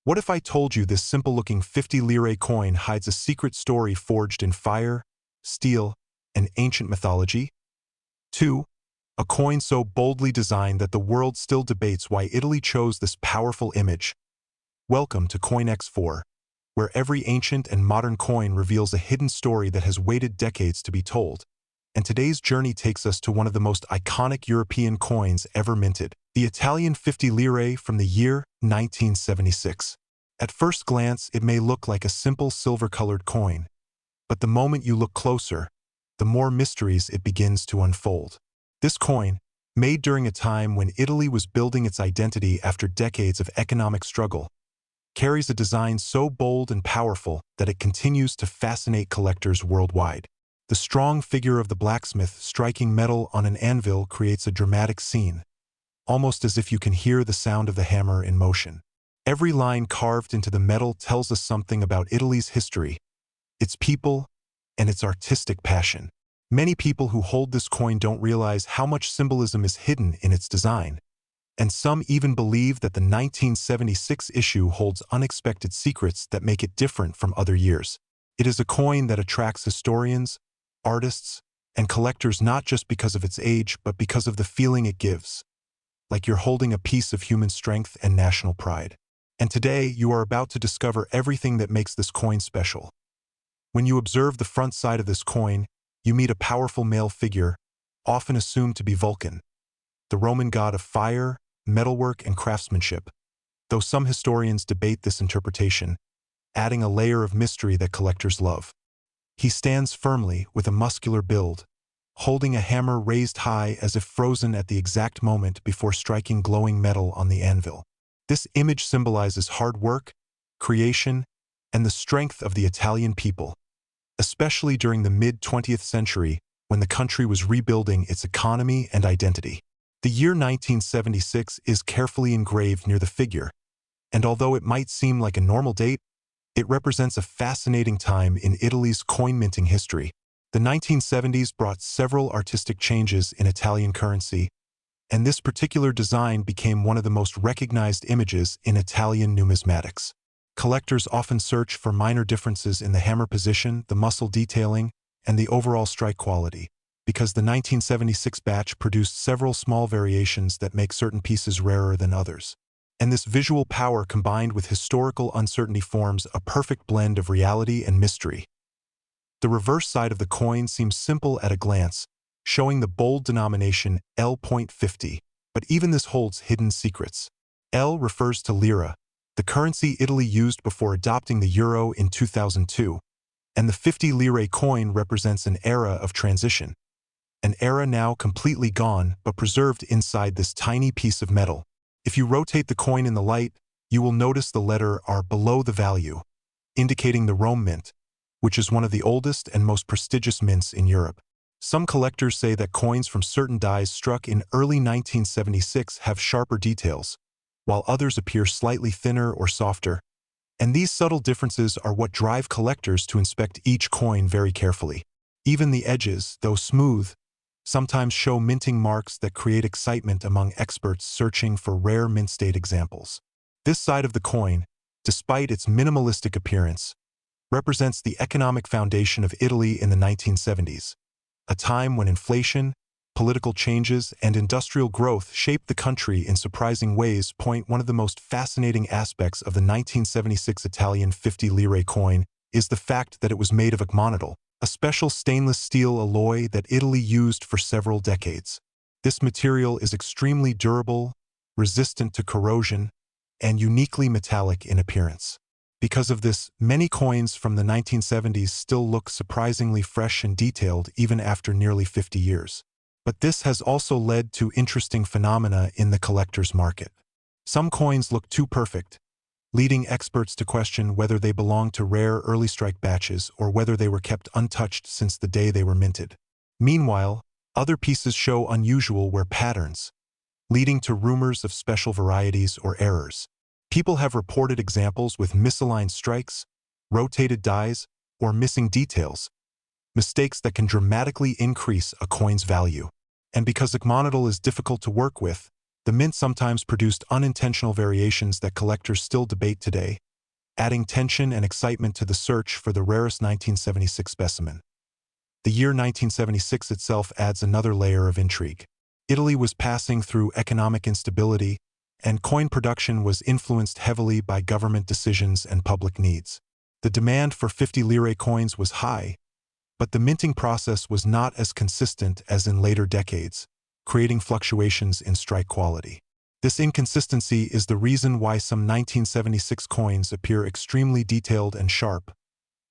What if I told you this simple-looking 50 lire coin hides a secret story forged in fire, steel, and ancient mythology? 2. A coin so boldly designed that the world still debates why Italy chose this powerful image. Welcome to coinage 4, where every ancient and modern coin reveals a hidden story that has waited decades to be told. And today's journey takes us to one of the most iconic European coins ever minted, the Italian 50 lire from the year 1976. At first glance, it may look like a simple silver-colored coin, but the moment you look closer, the more mysteries it begins to unfold. This coin, made during a time when Italy was building its identity after decades of economic struggle, carries a design so bold and powerful that it continues to fascinate collectors worldwide. The strong figure of the blacksmith striking metal on an anvil creates a dramatic scene, almost as if you can hear the sound of the hammer in motion. Every line carved into the metal tells us something about Italy's history, its people, and its artistic passion. Many people who hold this coin don't realize how much symbolism is hidden in its design, and some even believe that the 1976 issue holds unexpected secrets that make it different from other years. It is a coin that attracts historians, artists, and collectors not just because of its age, but because of the feeling it gives, like you're holding a piece of human strength and national pride. And today, you are about to discover everything that makes this coin special. When you observe the front side of this coin, you meet a powerful male figure, often assumed to be Vulcan, the Roman god of fire, metalwork, and craftsmanship, though some historians debate this interpretation, adding a layer of mystery that collectors love. He stands firmly with a muscular build, holding a hammer raised high as if frozen at the exact moment before striking glowing metal on the anvil. This image symbolizes hard work, creation, and the strength of the Italian people, especially during the mid-20th century when the country was rebuilding its economy and identity. The year 1976 is carefully engraved near the figure, and although it might seem like a normal date, it represents a fascinating time in Italy's coin minting history. The 1970s brought several artistic changes in Italian currency, and this particular design became one of the most recognized images in Italian numismatics. Collectors often search for minor differences in the hammer position, the muscle detailing, and the overall strike quality, because the 1976 batch produced several small variations that make certain pieces rarer than others. And this visual power combined with historical uncertainty forms a perfect blend of reality and mystery. The reverse side of the coin seems simple at a glance, showing the bold denomination L.50, but even this holds hidden secrets. L refers to lira, the currency Italy used before adopting the euro in 2002, and the 50 lire coin represents an era of transition, an era now completely gone but preserved inside this tiny piece of metal. If you rotate the coin in the light, you will notice the letter R below the value, indicating the Rome mint, which is one of the oldest and most prestigious mints in Europe. Some collectors say that coins from certain dies struck in early 1976 have sharper details, while others appear slightly thinner or softer, and these subtle differences are what drive collectors to inspect each coin very carefully. Even the edges, though smooth, sometimes show minting marks that create excitement among experts searching for rare mint-state examples. This side of the coin, despite its minimalistic appearance, represents the economic foundation of Italy in the 1970s, a time when inflation, political changes, and industrial growth shaped the country in surprising ways. One of the most fascinating aspects of the 1976 Italian 50 lire coin is the fact that it was made of agmonitol, a special stainless steel alloy that Italy used for several decades. This material is extremely durable, resistant to corrosion, and uniquely metallic in appearance. Because of this, many coins from the 1970s still look surprisingly fresh and detailed even after nearly 50 years. But this has also led to interesting phenomena in the collector's market. Some coins look too perfect, leading experts to question whether they belong to rare early strike batches or whether they were kept untouched since the day they were minted. Meanwhile, other pieces show unusual wear patterns, leading to rumors of special varieties or errors. People have reported examples with misaligned strikes, rotated dies, or missing details, mistakes that can dramatically increase a coin's value. And because agmonitol is difficult to work with, The mint sometimes produced unintentional variations that collectors still debate today, adding tension and excitement to the search for the rarest 1976 specimen. The year 1976 itself adds another layer of intrigue. Italy was passing through economic instability, and coin production was influenced heavily by government decisions and public needs. The demand for 50 lire coins was high, but the minting process was not as consistent as in later decades, creating fluctuations in strike quality. This inconsistency is the reason why some 1976 coins appear extremely detailed and sharp,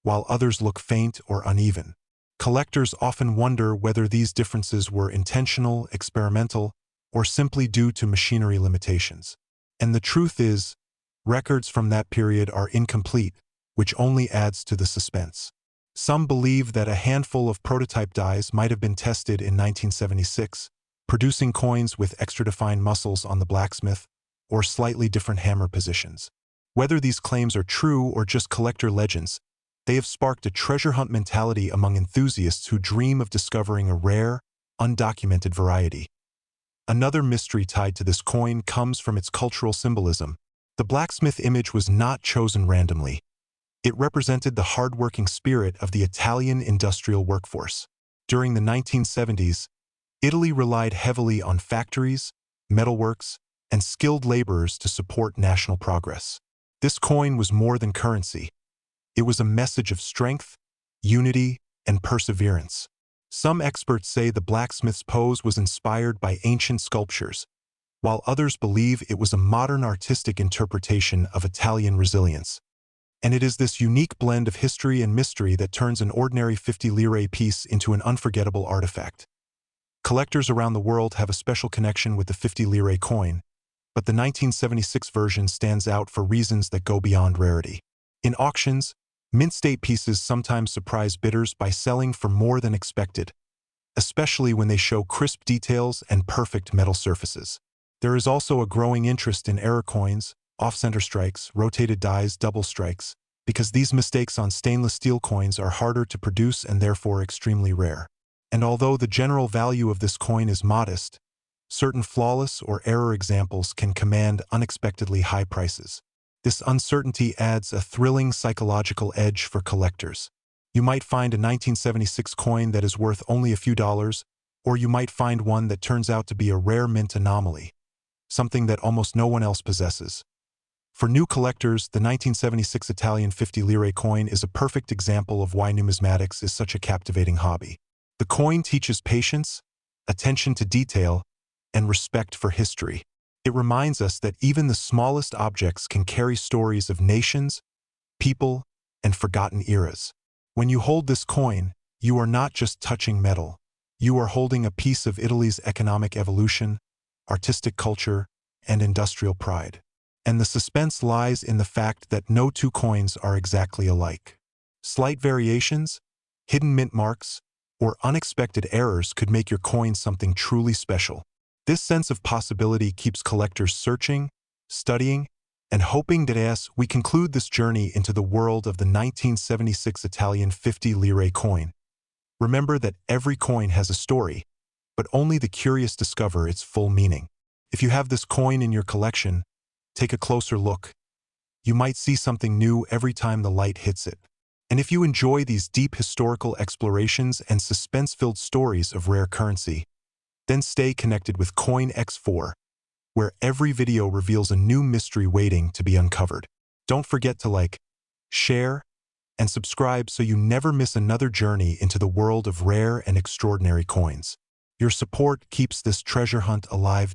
while others look faint or uneven. Collectors often wonder whether these differences were intentional, experimental, or simply due to machinery limitations. And the truth is, records from that period are incomplete, which only adds to the suspense. Some believe that a handful of prototype dies might have been tested in 1976, producing coins with extra-defined muscles on the blacksmith or slightly different hammer positions. Whether these claims are true or just collector legends, they have sparked a treasure hunt mentality among enthusiasts who dream of discovering a rare, undocumented variety. Another mystery tied to this coin comes from its cultural symbolism. The blacksmith image was not chosen randomly. It represented the hard-working spirit of the Italian industrial workforce. During the 1970s, Italy relied heavily on factories, metalworks, and skilled laborers to support national progress. This coin was more than currency. It was a message of strength, unity, and perseverance. Some experts say the blacksmith's pose was inspired by ancient sculptures, while others believe it was a modern artistic interpretation of Italian resilience. And it is this unique blend of history and mystery that turns an ordinary 50 lire piece into an unforgettable artifact. Collectors around the world have a special connection with the 50 lire coin, but the 1976 version stands out for reasons that go beyond rarity. In auctions, mint state pieces sometimes surprise bidders by selling for more than expected, especially when they show crisp details and perfect metal surfaces. There is also a growing interest in error coins, off-center strikes, rotated dies, double strikes, because these mistakes on stainless steel coins are harder to produce and therefore extremely rare. And although the general value of this coin is modest, certain flawless or error examples can command unexpectedly high prices. This uncertainty adds a thrilling psychological edge for collectors. You might find a 1976 coin that is worth only a few dollars, or you might find one that turns out to be a rare mint anomaly, something that almost no one else possesses. For new collectors, the 1976 Italian 50 lire coin is a perfect example of why numismatics is such a captivating hobby. The coin teaches patience, attention to detail, and respect for history. It reminds us that even the smallest objects can carry stories of nations, people, and forgotten eras. When you hold this coin, you are not just touching metal. You are holding a piece of Italy's economic evolution, artistic culture, and industrial pride. And the suspense lies in the fact that no two coins are exactly alike. Slight variations, hidden mint marks, or unexpected errors could make your coin something truly special. This sense of possibility keeps collectors searching, studying, and hoping that as we conclude this journey into the world of the 1976 Italian 50 lire coin, remember that every coin has a story, but only the curious discover its full meaning. If you have this coin in your collection, take a closer look. You might see something new every time the light hits it. And if you enjoy these deep historical explorations and suspense-filled stories of rare currency, then stay connected with Coin X4, where every video reveals a new mystery waiting to be uncovered. Don't forget to like, share, and subscribe so you never miss another journey into the world of rare and extraordinary coins. Your support keeps this treasure hunt alive.